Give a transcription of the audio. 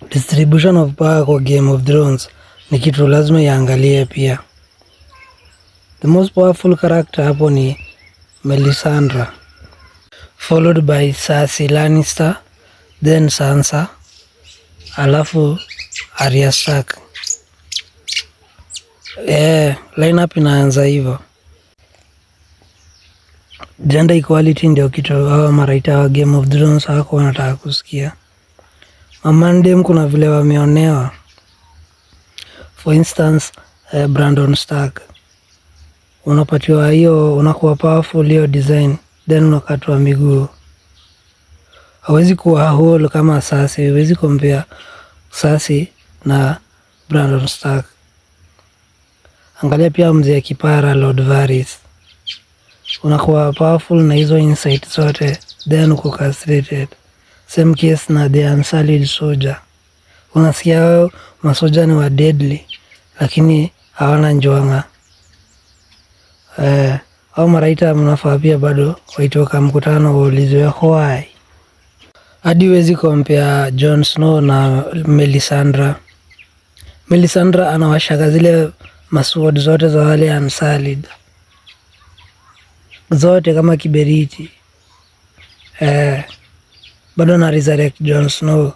Distribution of power kwa Game of Thrones ni kitu lazima iangalie pia. The most powerful character hapo ni Melisandre, followed by Cersei Lannister, then Sansa, alafu Arya Stark. Lineup inaanza hivyo. Gender equality ndio kitu hawa maraita wa Game of Thrones hawako wanataka kusikia. Mamandem kuna vile wameonewa. For instance, Brandon Stark. Unapatiwa hiyo, unakuwa powerful hiyo design, then unakatwa miguu. Hawezi kuwa whole kama Cersei, hawezi compare Cersei na Brandon Stark. Angalia pia mzee kipara Lord Varys. Unakuwa powerful na hizo insight zote, then uko castrated. Same case na the Unsullied Soldier. Unasikia wao masoja ni wa deadly, lakini hawana njoanga. Au maraita mnafaa pia bado waitoka mkutano waulizwe why. Hadi huwezi compare Jon Snow na Melisandre. Melisandre anawashaga zile masword zote za wale Unsullied. Zote kama kiberiti. Bado na resurrect Jon Snow.